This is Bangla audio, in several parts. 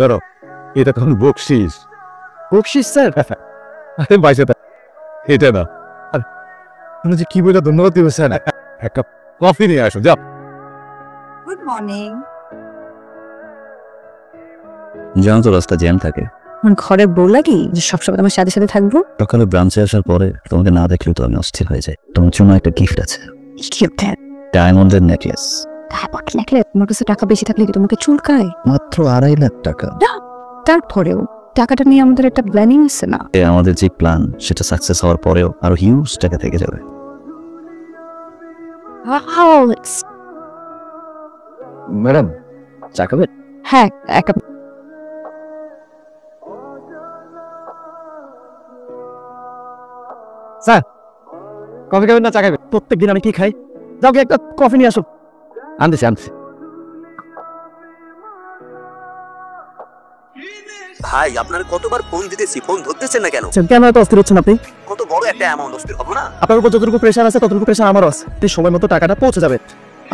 ধরো এটা তখন বকশিস। বকশিস স্যার? আরে বাইসে এটা না, আপনি যে কি বলে ধন্যবাদ দিবে স্যার। এক কাপ কফি নিয়ে আসো যাও। Good morning. জানো তো রাস্তা জ্যাম থাকে। আমার ঘরে বউ লাগি যে সবসময় তোমার সাথে সাথে থাকবো? সকালে ব্রাঞ্চে আসার পরে তোমাকে না দেখলেও তো আমি অস্থির হয়ে যাই। তোমার জন্য একটা গিফট আছে, ডায়মন্ডের নেকলেস। তোমার কাছে টাকা বেশি থাকলে কি তোমাকে চুলকায়? মাত্র 2.5 লাখ টাকা। তারপরেও টাকাটা নিয়ে আমাদের একটা প্ল্যানিং আছে না? আমাদের যে প্ল্যান সেটা সাকসেস হওয়ার পরেও আরো হিউজ টাকা থেকে যাবে। ম্যাডাম চা খাবেন? হ্যাঁ, এক কাপ। স্যার কফি খাবেন না চা খাবেন? প্রত্যেকদিন আমি কি খাই? যাও গিয়ে একটা কফি নিয়ে আসো। আনতেছি। ভাই আপনার কতবার ফোন দিতেছি, ফোন ধরতেছেন না কেন? কেন এত অস্থির হচ্ছেন আপনি? কত বড় একটা অ্যামাউন্ট, অস্থির হবো না? আপনার উপর যতটুকু প্রেশার আছে ততটুকু প্রেশার আমারও আছে। আপনি সময় মতো টাকাটা পৌঁছে যাবে।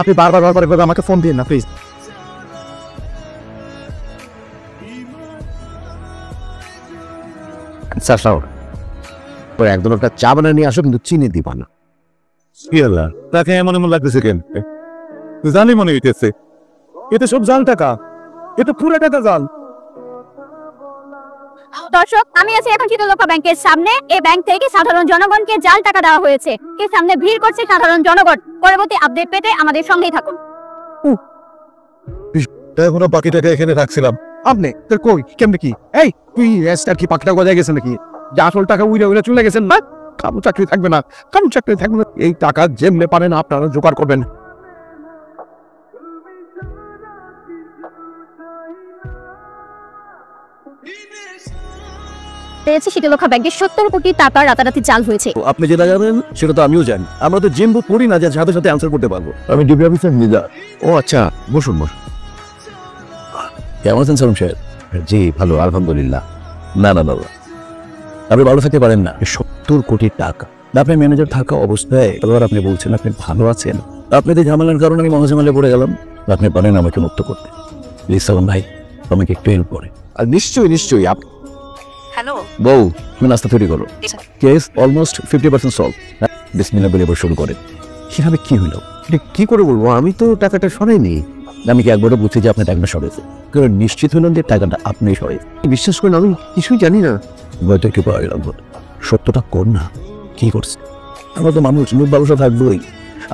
আপনি বারবার এভাবে আমাকে ফোন দিন না প্লিজ। স্যার সাউর পরে একদম একটা চা বানিয়ে নিয়ে আসো, কিন্তু চিনি দিবা না। কি হলো তাকে এমন এমন লাগতেছে কেন? জানি মনে হইতেছে এতে সব জাল টাকা, এটা পুরো টাকা জাল। দর্শক, আমি আছি এখন শীতলক্ষা ব্যাংকের সামনে। এই ব্যাংক থেকে সাধারণ জনগণকে জাল টাকা দেওয়া হয়েছে। এর সামনে ভিড় করছে সাধারণ জনগণ। পরবর্তী আপডেট পেতে আমাদের সঙ্গেই থাকুন। এখনো বাকি টাকা এখানে রাখছিলাম। আপনি তোর কই কেমনে কি? এই তুই রেস্টার কি পাকটা গজায় গেছে নাকি? যে আসল টাকা উইরা চলে গেছেন না? কারো চাকরি থাকবে না, এই টাকা যেমনে পারেন আপনারা জোগাড় করবেন। পেয়েছে শীতলক্ষা ব্যাংকের 70 কোটি টাকা রাতারাতি জাল হয়েছে। আপনি যেটা জানেন সেটা তো আমিও জানি। আমরা তো জিম্বু পড়ি না যে সাথে সাথে আনসার করতে পারবো। আমি ডিবি অফিসার নিজা। ও আচ্ছা, বসুন। কেমন আছেন সালাম সাহেব? জি ভালো, আলহামদুলিল্লাহ। না আপনি ভালো থাকতে পারেন না। 70 কোটি টাকা আপনি ম্যানেজার থাকা অবস্থায় এবার আপনি বলছেন আপনি ভালো আছেন। আপনাদের ঝামেলার কারণে আমি মহাঝামেলায় পড়ে গেলাম। আপনি পারেন আমাকে মুক্ত করতে? প্লিজ সালাম ভাই, আমাকে একটু হেল্প করে। আর নিশ্চয়ই। হ্যালো বউ, তুমি নাস্তা তৈরি করো। Case almost 50% solve. বিসমিল্লাহ বলে এবার শুরু করে। কিভাবে কি হইল? কি করে বলবো, আমি তো টাকাটা সরাইনি। আমি কি একবারও বুঝছি যে আপনার টাকাটা সরেছে? কারণ নিশ্চিত হলেন যে টাকাটা আপনি সরেছে। বিশ্বাস করেন আমি কিছুই জানি না। ভয়টা কি পাওয়া লাগবে? সত্যটা কর না, কি করছে? আমরা তো মানুষ, মুখ ব্যবসা থাকবোই।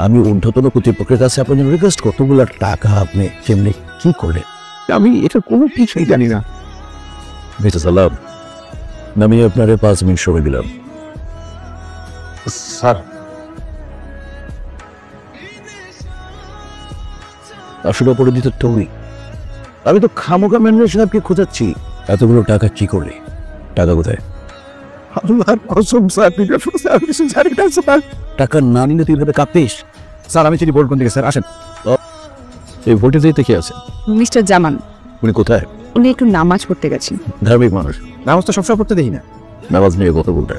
আমি ঊর্ধ্বতন কর্তৃপক্ষের কাছে আপনার জন্য রিকোয়েস্ট, কতগুলো টাকা আপনি কেমনি কি করলেন? আমি এটা কোনো কিছুই জানি না। মিস্টার সালাম, আমি আপনার 5 মিনিট সময় দিলাম। স্যার আসলে অপরাধিত তুমি। আমি তো খামোখা ম্যানেজার সাহেবকে খোঁজাচ্ছি। এতগুলো টাকা কি করলে? টাকা কোথায়? আল্লাহর কসম স্যার, আমি কিছু জানি না স্যার। টাকা না নিলে তুই ভাবে কাঁপিস? স্যার আমি চিনি বোর্ড কোন দিকে। স্যার আসেন। এই ভোটে দিতে কি আছে? মিস্টার জামান, উনি কোথায়? উনি একটু নামাজ পড়তে গেছেন। ধার্মিক মানুষ, নামাজ তো সবসময় পড়তে দেখি না। নামাজ নিয়ে কথা বলতে।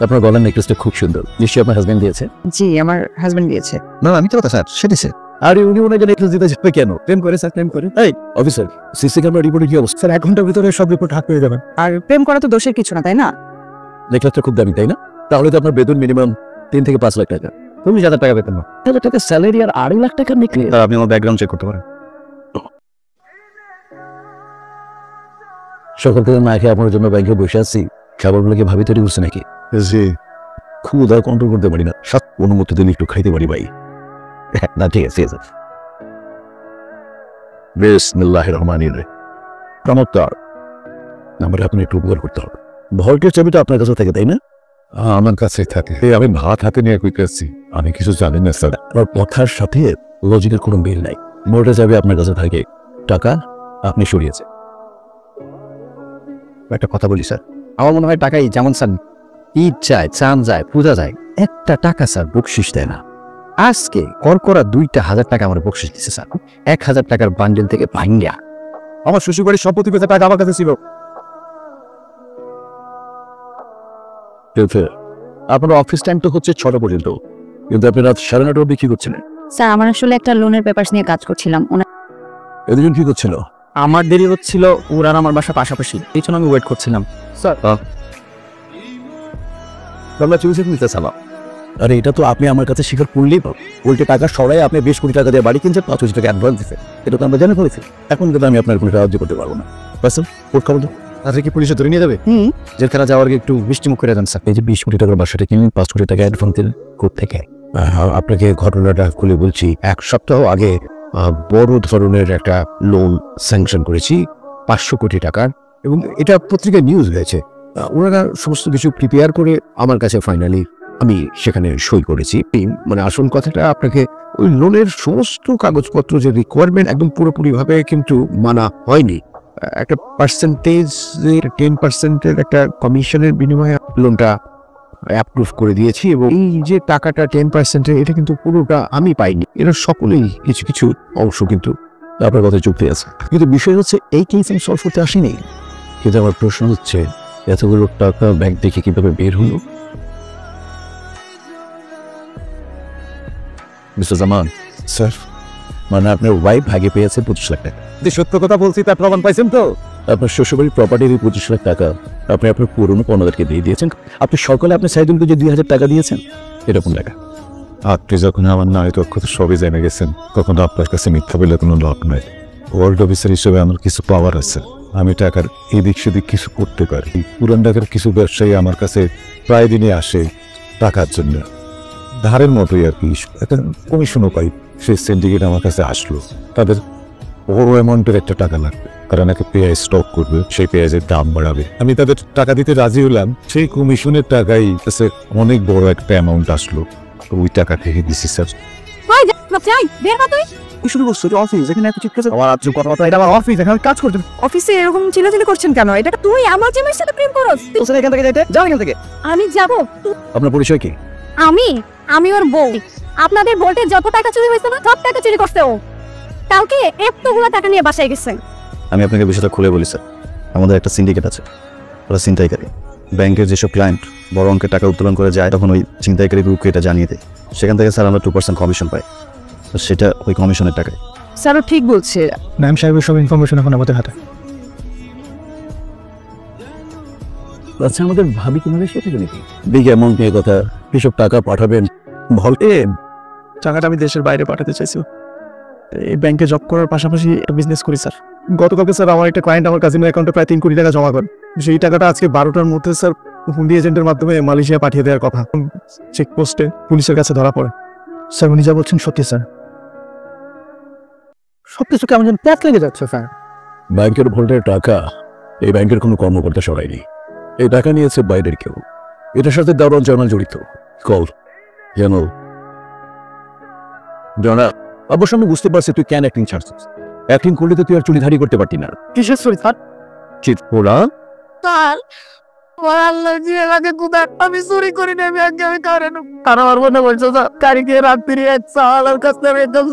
আপনার গলার নেকলেসটা খুব সুন্দর, নিশ্চয়ই আপনার হাজবেন্ড দিয়েছে? জি, আমার হাজবেন্ড দিয়েছে। না আমি তো কথা স্যার সেটাছে। আরে উনি ওনাকে নেকলেস দিতে যাবে কেন? প্রেম করে স্যার, প্রেম করে। এই অফিসার, সিসি ক্যামেরা রিপোর্টে কি অবস্থা? স্যার 1 ঘন্টার ভিতরে সব রিপোর্ট হাত পেয়ে যাবেন। আর প্রেম করা তো দোষের কিছু না, তাই না? নেকলেসটা খুব দামি, তাই না? তাহলে তো আপনার বেতন মিনিমাম 3 থেকে 5 লাখ টাকা। তুমি 1000 টাকা বেতন না। 1000 টাকা স্যালারি আর 2.5 লাখ টাকার নেকলেস? আপনি আমার ব্যাকগ্রাউন্ড চেক করতে পারেন। সকাল থেকে না খেয়ে আপনার জন্য ব্যাংকে বসে আছি। খাবারগুলো কি ভাবি তৈরি করছে নাকি? জি। ক্ষুধা কন্ট্রোল করতে পারি না, সব অনুমতি দিলে একটু খাইতে পারি ভাই। না ঠিক আছে। বিসমিল্লাহির রহমানির রহিম। চমৎকার। আমার আপনি একটু উপকার করতে হবে। ভল্টের চাবিটা আপনার কাছে থাকে, তাই না? আমার কাছেই থাকে। আমি ভাত হাতে নিয়ে কইতেছি, আমি কিছু জানি না স্যার। আমার কথার সাথে লজিকের কোনো মিল নাই। ভল্টের চাবি আপনার কাছে থাকে, টাকা আপনি সরিয়েছে। একটা কথা বলি স্যার, আমার মনে হয় টাকাই যেমন স্যার ঈদ যায়, চান যায়, পূজা যায়, একটা টাকা স্যার বকশিস দেয় না। আজকে করকরা 2,000 টাকা আমার বকশিস দিচ্ছে স্যার। 1000 টাকার বান্ডেল থেকে ভাঙ্গা আমার শ্বশুরবাড়ির সম্পত্তি পেতে টাকা আমার কাছে ছিল। আপনার অফিস টাইম তো হচ্ছে 6টা পর্যন্ত, কিন্তু আপনি রাত 9:30 বিক্রি করছিলেন। স্যার আমার আসলে একটা লোনের পেপারস নিয়ে কাজ করছিলাম। এদিন কি করছিল? আমার দেরি হচ্ছিল, ওর আর আমার বাসা পাশাপাশি, এই জন্য আমি ওয়েট করছিলাম। স্যার আমরা চুরি নিতে চালাম। আরে এটা তো আপনি আমার কাছে স্বীকার করলেই পাবো। উল্টে টাকা সরাই আপনি 20 কোটি টাকা দিয়ে বাড়ি কিনছেন, 5 কোটি টাকা অ্যাডভান্স দিচ্ছেন। এটা তো আমরা জেনে ফেলেছি। এখন কিন্তু আমি আপনার কোনো সাহায্য করতে পারবো না। পার্সন কোর্ট খবর দাও। তাদের কি পুলিশে ধরে নিয়ে যাবে? জেলখানা যাওয়ার আগে একটু মিষ্টি মুখ করে দেন স্যার। এই যে 20 কোটি টাকার বাসাটা কিনলেন, 5 কোটি টাকা অ্যাডভান্স দিলেন কোর্ট থেকে। আপনাকে ঘটনাটা খুলে বলছি। 1 সপ্তাহ আগে বড় ধরনের একটা লোন স্যাংশন করেছি 500 কোটি টাকার, এবং এটা পত্রিকায় নিউজ হয়েছে। ওনারা সমস্ত কিছু প্রিপেয়ার করে আমার কাছে ফাইনালি আমি সেখানে সই করেছি। মানে আসল কথাটা, আপনাকে ওই লোনের সমস্ত কাগজপত্র যে রিকোয়ারমেন্ট একদম পুরোপুরিভাবে কিন্তু মানা হয়নি। একটা পার্সেন্টেজ 10% একটা কমিশনের বিনিময়ে লোনটা অ্যাপ্রুভ করে দিয়েছি, এবং এই যে টাকাটা 10% এটা কিন্তু পুরোটা আমি পাইনি। এরা সকলেই কিছু কিছু অংশ কিন্তু আপনার কথা চুক্তি আছে, কিন্তু বিষয় হচ্ছে এই কেস আমি সলভ করতে আসিনি। কিন্তু আমার প্রশ্ন হচ্ছে এতগুলো টাকা ব্যাংক থেকে কিভাবে বের হলো? মিস্টার জামান স্যার, মানে আপনার ওয়াইফ ভাগে পেয়েছে 25 লাখ টাকা। সত্য কথা বলছি, তার প্রমাণ পাইছেন তো? আপনার শ্বশুরবাড়ির প্রপার্টির 25 লাখ টাকা আপনি আপনার পুরনো পণ্যদেরকে দিয়ে দিয়েছেন। আপনি সকালে আপনি সাইদুলকে যে 2000 টাকা দিয়েছেন, এরকম টাকা। আপনি যখন আমার নারী দক্ষতা সবই জেনে গেছেন, কখনো আপনার কাছে মিথ্যা বলে কোনো লাভ নাই। ওয়ার্ল্ড অফিসার হিসেবে আমার কিছু পাওয়ার আছে, আমি টাকার এদিক সেদিক কিছু করতে পারি। পুরান ঢাকার কিছু ব্যবসায়ী আমার কাছে প্রায় দিনে আসে টাকার জন্য, ধারের মতোই আর কি। একটা কমিশনও পাই। সেই সিন্ডিকেট আমার কাছে আসলো, তাদের বড় অ্যামাউন্টের একটা টাকা লাগবে, কারণ একটা পেঁয়াজ স্টক করবে, সেই পেঁয়াজের দাম বাড়াবে। আমি তাদের টাকা দিতে রাজি হলাম, সেই কমিশনের টাকাই কাছে অনেক বড় একটা অ্যামাউন্ট আসলো, ওই টাকা থেকে দিছি স্যার। কই যাই বের হ তুই। কি শুরু করছো? অফিস এখানে এত চিৎকার, আমার আজকে কথাবার্তা, এটা আমার অফিস, এখানে কাজ করতে। অফিসে এরকম চিল্লাচিল্লি করছেন কেন? এটা তুই আমার জামাইয়ের সাথে প্রেম করছ? তোর এখান থেকে যাইতে যাও, এখান থেকে। আমি যাব। আপনার পরিচয় কি? আমি ওর বউ। আপনাদের ভোল্টের যত টাকা চুরি হয়েছে না, সব টাকা চুরি করছে ও। কালকে এতগুলো টাকা নিয়ে বাসায় গেছে। আমি আপনাকে বিষয়টা খুলে বলি স্যার। আমাদের একটা সিন্ডিকেট আছে, ওরা ছিনতাইকারী। ব্যাংকের যেসব ক্লায়েন্ট বড় অঙ্কের টাকা উত্তোলন করে যায়, তখন ওই ছিনতাইকারী গ্রুপকে এটা জানিয়ে দেয়। সেখান থেকে স্যার আমরা 2% কমিশন পাই, তো সেটা ওই কমিশনের টাকায়। স্যারও ঠিক বলছে। নাম সাহেবের সব ইনফরমেশন এখন আমাদের হাতে। আচ্ছা, আমাদের ভাবি কি মালয়েশিয়া থেকে নাকি? বিগ অ্যামাউন্ট নিয়ে কথা, এসব টাকা পাঠাবেন ভল্টে। টাকাটা আমি দেশের বাইরে পাঠাতে চাইছি। এই ব্যাংকে জব করার পাশাপাশি একটা বিজনেস করি স্যার। গতকালকে স্যার আমার একটা ক্লায়েন্ট আমার কাজিনের অ্যাকাউন্টে প্রায় 3 কোটি টাকা জমা করেন। সেই টাকাটা আজকে 12টার মধ্যে স্যার হুন্ডি এজেন্টের মাধ্যমে মালয়েশিয়া পাঠিয়ে দেওয়ার কথা। চেকপোস্টে পুলিশের কাছে ধরা পড়ে। স্যার উনি যা বলছেন সত্যি স্যার। সবকিছু কেমন যেন প্যাচ লেগে যাচ্ছে স্যার। ব্যাংকের ভোল্টের টাকা এই ব্যাংকের কোনো কর্মকর্তা সরায়নি। এই টাকা নিয়েছে বাইরের কেউ। এটার সাথে দারুণ জার্নাল জড়িত। কল জানো জানা, অবশ্য আমি বুঝতে পারছি তুই কেন অ্যাক্টিং ছাড়ছিস। অ্যাক্টিং করলে তো তুই আর চুরিধারি করতে পারতি না। কিসের চুরি স্যার? চিত ওরা স্যার, আমার আল্লাহ যে এলাকে কোথায় আমি চুরি করি না, আমি কারণ তারা আমার মনে বলছে স্যার, কালকে রাত্রি এক সালার কাছ থেকে একদম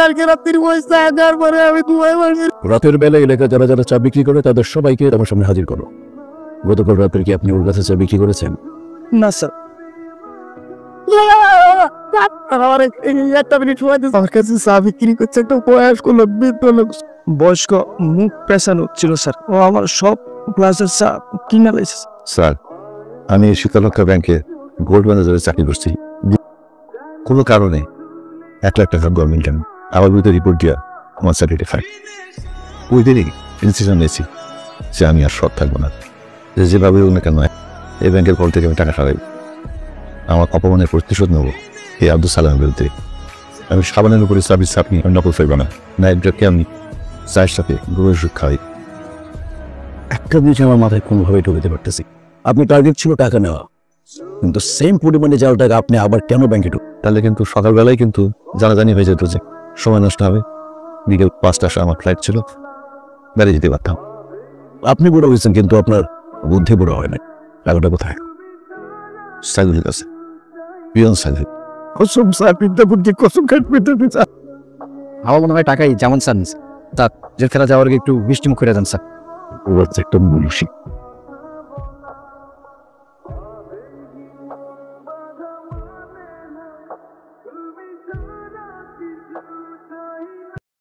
কালকে রাত্রি পয়সা দেওয়ার পরে আমি দুয়াই মারছি। রাতের বেলা এলাকায় যারা যারা চা বিক্রি করে তাদের সবাইকে আমার সামনে হাজির করো। গতকাল রাতে কি আপনি ওর কাছে চা বিক্রি করেছেন? না স্যার। বয়স্ক মুখ পেছানো ছিল স্যার, ও আমার সব ক্লাসের চা কিনে লাইছে। স্যার, আমি শীতলক্ষা ব্যাংকে গোল্ড ম্যানেজারের চাকরি করছি। কোনো কারণে 1 লাখ টাকা গভর্নমেন্ট কেন আমার বিরুদ্ধে রিপোর্ট দিয়া আমার স্যালারি ফাইন। ওই দিনই ডিসিশন নিয়েছি যে আমি আর সৎ থাকবো না। যেভাবে হোক না কেন এই ব্যাংকের কল থেকে আমি টাকা সরাই, আমার অপমানের প্রতিশোধ নেব এই আব্দুল সালামের বিরুদ্ধে। আমি সাবানের উপরে সার্ভিস আপনি নকল ফেলব না। নাইটকে আমি চায়ের সাথে গরুর সুখ খাওয়াই। একটা জিনিস আমার মাথায় কোনোভাবে ঢুকতে পারতেছি, আপনি টার্গেট ছিল টাকা নেওয়া, কিন্তু সেম পরিমাণে যাওয়ার টাকা আপনি আবার কেন ব্যাংকে ঢুক? তাহলে কিন্তু সকালবেলায় কিন্তু জানাজানি হয়ে যেত যে সময় নষ্ট হবে। বিকেল 5টার সময় আমার ফ্লাইট ছিল, বেড়ে যেতে পারতাম। আপনি বড় হয়েছেন কিন্তু আপনার বুদ্ধি বড় হয় না। টাকাটা কোথায়? সাইদুলের কাছে। পিয়ন সাইদুল। কসম স্যার, বিদ্যা বুদ্ধি কসম কাটবে। আমার মনে হয় টাকাই যেমন চান, তার জেলখানা যাওয়ার আগে একটু মিষ্টি মুখ করে দেন স্যার। ও হচ্ছে একটা মুন্সি।